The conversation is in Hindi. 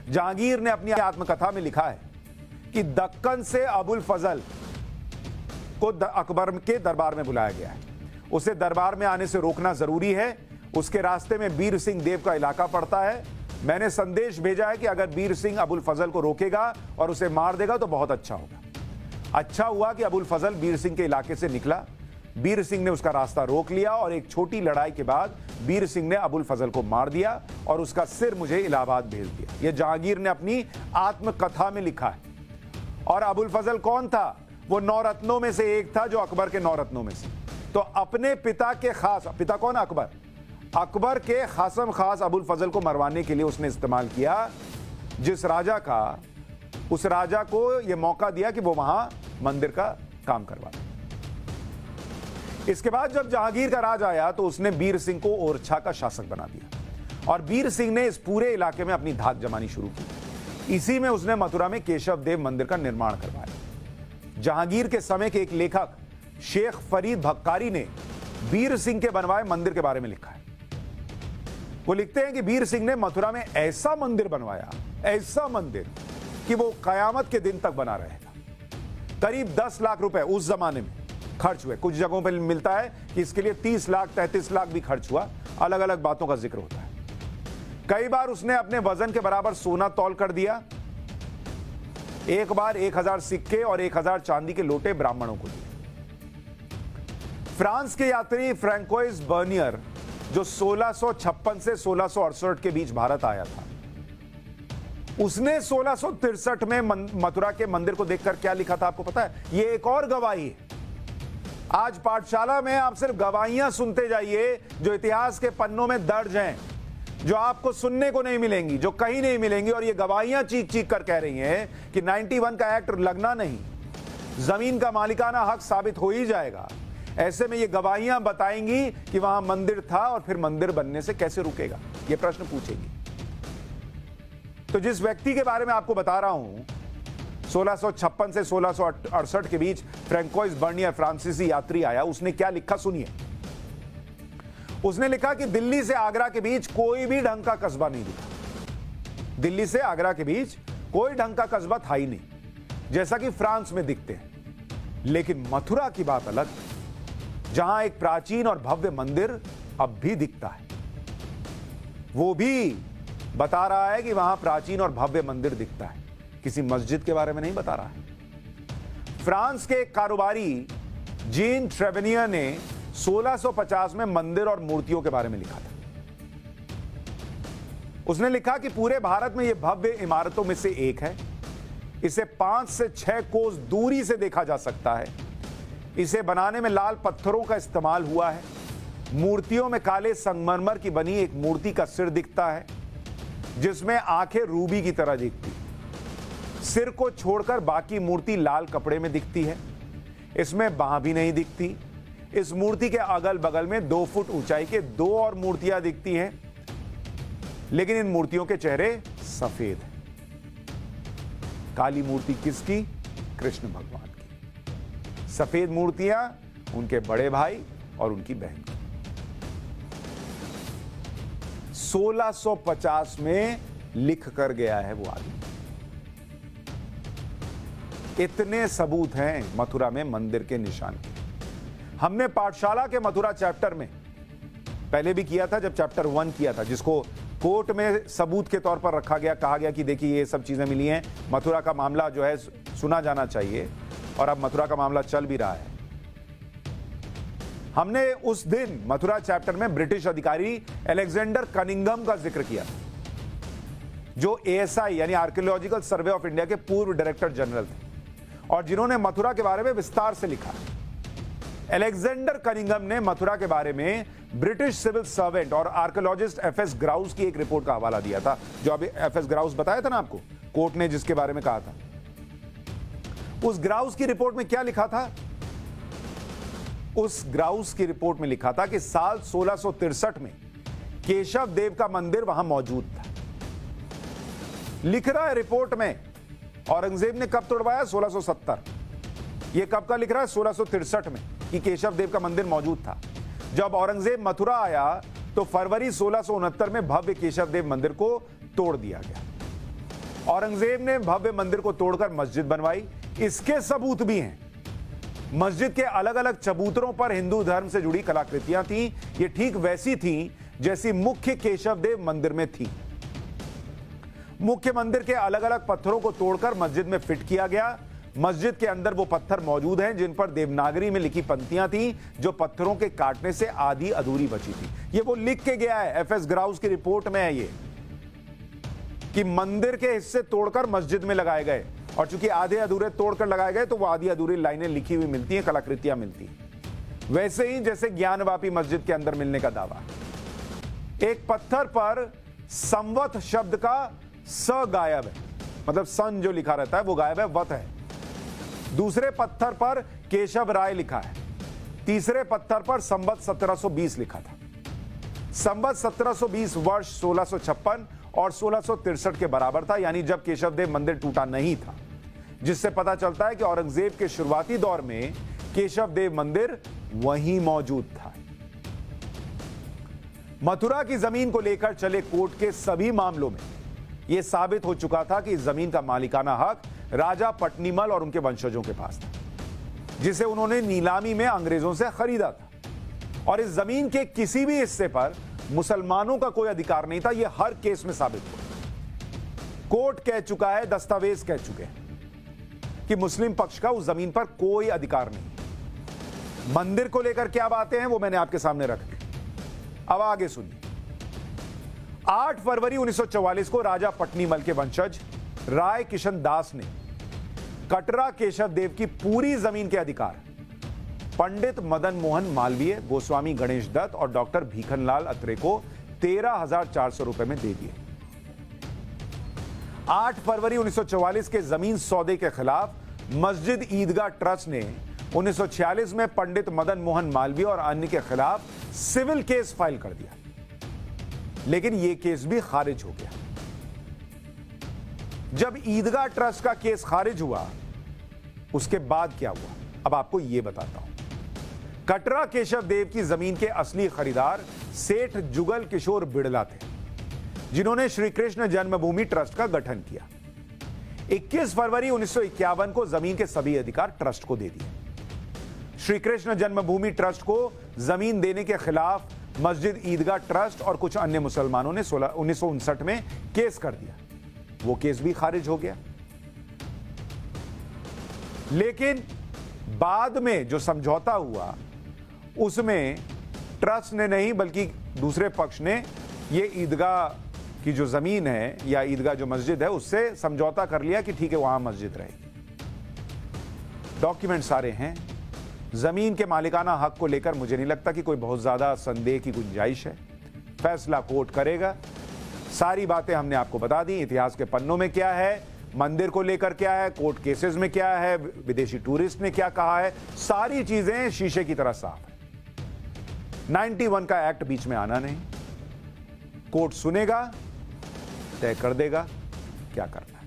जहांगीर ने अपनी आत्मकथा में लिखा है कि दक्कन से अबुल फजल को अकबर के दरबार में बुलाया गया है। उसे दरबार में आने से रोकना जरूरी है। उसके रास्ते में बीर सिंह देव का इलाका पड़ता है। मैंने संदेश भेजा है कि अगर बीर सिंह अबुल फजल को रोकेगा और उसे मार देगा तो बहुत अच्छा होगा। अच्छा हुआ कि अबुल फजल बीर सिंह के इलाके से निकला। बीर सिंह ने उसका रास्ता रोक लिया और एक छोटी लड़ाई के बाद बीर सिंह ने अबुल फजल को मार दिया और उसका सिर मुझे इलाहाबाद भेज दिया। यह जहांगीर ने अपनी आत्मकथा में लिखा है। और अबुल फजल कौन था? वो 9 रत्नों में से एक था, जो अकबर के 9 रत्नों में से। तो अपने पिता के खास, पिता कौन? अकबर। अकबर के खासम खास अबुल फजल को मरवाने के लिए उसने इस्तेमाल किया। जिस राजा का, उस राजा को यह मौका दिया कि वो वहां मंदिर का काम करवा दे। इसके बाद जब जहांगीर का राज आया तो उसने बीर सिंह को ओरछा का शासक बना दिया और बीर सिंह ने इस पूरे इलाके में अपनी धाक जमानी शुरू की। इसी में उसने मथुरा में केशव देव मंदिर का निर्माण करवाया। जहांगीर के समय के एक लेखक शेख फरीद भक्कारी ने बीर सिंह के बनवाए मंदिर के बारे में लिखा है। वो लिखते हैं कि बीर सिंह ने मथुरा में ऐसा मंदिर बनवाया, ऐसा मंदिर कि वो कयामत के दिन तक बना रहेगा। करीब 10 लाख रुपए उस जमाने में खर्च हुए। कुछ जगहों पर मिलता है कि इसके लिए 30 लाख 33 लाख भी खर्च हुआ। अलग अलग बातों का जिक्र होता है। कई बार उसने अपने वजन के बराबर सोना तौल कर दिया। एक बार 1000 सिक्के और 1000 चांदी के लोटे ब्राह्मणों को दिए। फ्रांस के यात्री फ्रैंकोइस बर्नियर, जो 1656 से 1668 के बीच भारत आया था, उसने 1663 में मथुरा के मंदिर को देखकर क्या लिखा था आपको पता है? ये एक और गवाही है। आज पाठशाला में आप सिर्फ गवाहियां सुनते जाइए जो इतिहास के पन्नों में दर्ज हैं, जो आपको सुनने को नहीं मिलेंगी, जो कहीं नहीं मिलेंगी। और ये गवाहियां चीख चीख कर कह रही हैं कि 91 का एक्ट लगना नहीं, जमीन का मालिकाना हक साबित हो ही जाएगा। ऐसे में ये गवाहियां बताएंगी कि वहां मंदिर था और फिर मंदिर बनने से कैसे रुकेगा, ये प्रश्न पूछेगी। तो जिस व्यक्ति के बारे में आपको बता रहा हूं, 1656 से 1668 के बीच फ्रैंकोइस बर्नियर फ्रांसीसी यात्री आया। उसने क्या लिखा सुनिए। उसने लिखा कि दिल्ली से आगरा के बीच कोई भी ढंग का कस्बा नहीं दिखा। दिल्ली से आगरा के बीच कोई ढंग का कस्बा था ही नहीं, जैसा कि फ्रांस में दिखते हैं। लेकिन मथुरा की बात अलग, जहां एक प्राचीन और भव्य मंदिर अब भी दिखता है। वो भी बता रहा है कि वहां प्राचीन और भव्य मंदिर दिखता है, किसी मस्जिद के बारे में नहीं बता रहा है। फ्रांस के एक कारोबारी जीन ट्रेवेनियर ने 1650 में मंदिर और मूर्तियों के बारे में लिखा था। उसने लिखा कि पूरे भारत में यह भव्य इमारतों में से एक है। इसे 5 से 6 कोस दूरी से देखा जा सकता है। इसे बनाने में लाल पत्थरों का इस्तेमाल हुआ है। मूर्तियों में काले संगमरमर की बनी एक मूर्ति का सिर दिखता है, जिसमें आंखें रूबी की तरह दिखती। सिर को छोड़कर बाकी मूर्ति लाल कपड़े में दिखती है। इसमें बांह भी नहीं दिखती। इस मूर्ति के अगल बगल में 2 फुट ऊंचाई के 2 और मूर्तियां दिखती हैं, लेकिन इन मूर्तियों के चेहरे सफेद हैं। काली मूर्ति किसकी? कृष्ण भगवान की। सफेद मूर्तियां उनके बड़े भाई और उनकी बहन की। 1650 में लिख कर गया है वो आदमी। इतने सबूत हैं मथुरा में मंदिर के निशान के। हमने पाठशाला के मथुरा चैप्टर में पहले भी किया था, जब चैप्टर 1 किया था, जिसको कोर्ट में सबूत के तौर पर रखा गया। कहा गया कि देखिए ये सब चीजें मिली हैं, मथुरा का मामला जो है सुना जाना चाहिए, और अब मथुरा का मामला चल भी रहा है। हमने उस दिन मथुरा चैप्टर में ब्रिटिश अधिकारी अलेक्जेंडर कनिंघम का जिक्र किया, जो ASI यानी आर्कियोलॉजिकल सर्वे ऑफ इंडिया के पूर्व डायरेक्टर जनरल थे और जिन्होंने मथुरा के बारे में विस्तार से लिखा। अलेक्जेंडर कनिंघम ने मथुरा के बारे में ब्रिटिश सिविल सर्वेंट और आर्कियोलॉजिस्ट FS ग्राउस की एक रिपोर्ट का हवाला दिया था, जो अभी FS ग्राउस बताया था ना आपको, कोर्ट ने जिसके बारे में कहा था। उस ग्राउस की रिपोर्ट में क्या लिखा था? उस ग्राउस की रिपोर्ट में लिखा था कि साल 1663 में केशव देव का मंदिर वहां मौजूद था। लिख रहा है रिपोर्ट में, औरंगजेब ने कब तोड़वाया? 1670। यह कब का लिख रहा है? 1663 में, कि केशव देव का मंदिर मौजूद था। जब औरंगजेब मथुरा आया तो फरवरी 1669 में भव्य केशव देव मंदिर को तोड़ दिया गया। औरंगजेब ने भव्य मंदिर को तोड़कर मस्जिद बनवाई, इसके सबूत भी हैं। मस्जिद के अलग अलग चबूतरों पर हिंदू धर्म से जुड़ी कलाकृतियां थीं। ये ठीक वैसी थीं जैसी मुख्य केशव देव मंदिर में थी। मुख्य मंदिर के अलग अलग पत्थरों को तोड़कर मस्जिद में फिट किया गया। मस्जिद के अंदर वो पत्थर मौजूद हैं जिन पर देवनागरी में लिखी पंक्तियां थीं जो पत्थरों के काटने से आधी अधूरी बची थी। ये वो लिख के गया है, एफएस ग्राउस की रिपोर्ट में है ये, कि मंदिर के हिस्से तोड़कर मस्जिद में लगाए गए, और चूंकि आधे अधूरे तोड़कर लगाए गए तो वो आधी अधूरी लाइनें लिखी हुई मिलती हैं, कलाकृतियां मिलती हैं, वैसे ही जैसे ज्ञानवापी मस्जिद के अंदर मिलने का दावा। एक पत्थर पर संवत शब्द का स गायब है, मतलब सन जो लिखा रहता है वो गायब है, वत है। दूसरे पत्थर पर केशव राय लिखा है। तीसरे पत्थर पर संवत 1720 लिखा था। संवत 1720 वर्ष 1656 और 1663 के बराबर था, यानी जब केशव देव मंदिर टूटा नहीं था, जिससे पता चलता है कि औरंगजेब के शुरुआती दौर में केशव देव मंदिर वहीं मौजूद था। मथुरा की जमीन को लेकर चले कोर्ट के सभी मामलों में यह साबित हो चुका था कि इस जमीन का मालिकाना हक राजा पट्नीमल और उनके वंशजों के पास था, जिसे उन्होंने नीलामी में अंग्रेजों से खरीदा था, और इस जमीन के किसी भी हिस्से पर मुसलमानों का कोई अधिकार नहीं था। यह हर केस में साबित हुआ। कोर्ट कह चुका है, दस्तावेज कह चुके हैं कि मुस्लिम पक्ष का उस जमीन पर कोई अधिकार नहीं। मंदिर को लेकर क्या बातें हैं वो मैंने आपके सामने रख दी। अब आगे सुनिए। 8 फरवरी 1944 को राजा पट्नीमल के वंशज राय किशन दास ने कटरा केशव देव की पूरी जमीन के अधिकार पंडित मदन मोहन मालवीय, गोस्वामी गणेश दत्त और डॉक्टर भीखनलाल अत्रे को 13,400 रुपए में दे दिए। 8 फरवरी 1944 के जमीन सौदे के खिलाफ मस्जिद ईदगाह ट्रस्ट ने 1946 में पंडित मदन मोहन मालवीय और अन्य के खिलाफ सिविल केस फाइल कर दिया, लेकिन यह केस भी खारिज हो गया। जब ईदगाह ट्रस्ट का केस खारिज हुआ, उसके बाद क्या हुआ, अब आपको यह बताता हूं। कटरा केशव देव की जमीन के असली खरीदार सेठ जुगल किशोर बिड़ला थे, जिन्होंने श्री कृष्ण जन्मभूमि ट्रस्ट का गठन किया। 21 फरवरी 1951 को जमीन के सभी अधिकार ट्रस्ट को दे दिए। श्री कृष्ण जन्मभूमि ट्रस्ट को जमीन देने के खिलाफ मस्जिद ईदगाह ट्रस्ट और कुछ अन्य मुसलमानों ने 1959 में केस कर दिया। वो केस भी खारिज हो गया। लेकिन बाद में जो समझौता हुआ उसमें ट्रस्ट ने नहीं बल्कि दूसरे पक्ष ने ये ईदगाह की जो जमीन है या ईदगाह जो मस्जिद है उससे समझौता कर लिया कि ठीक है वहां मस्जिद रहेगी। डॉक्यूमेंट सारे हैं। जमीन के मालिकाना हक को लेकर मुझे नहीं लगता कि कोई बहुत ज्यादा संदेह की गुंजाइश है। फैसला कोर्ट करेगा। सारी बातें हमने आपको बता दी। इतिहास के पन्नों में क्या है, मंदिर को लेकर क्या है, कोर्ट केसेस में क्या है, विदेशी टूरिस्ट ने क्या कहा है, सारी चीजें शीशे की तरह साफ है। 91 का एक्ट बीच में आना नहीं। कोर्ट सुनेगा, तय कर देगा क्या करना है।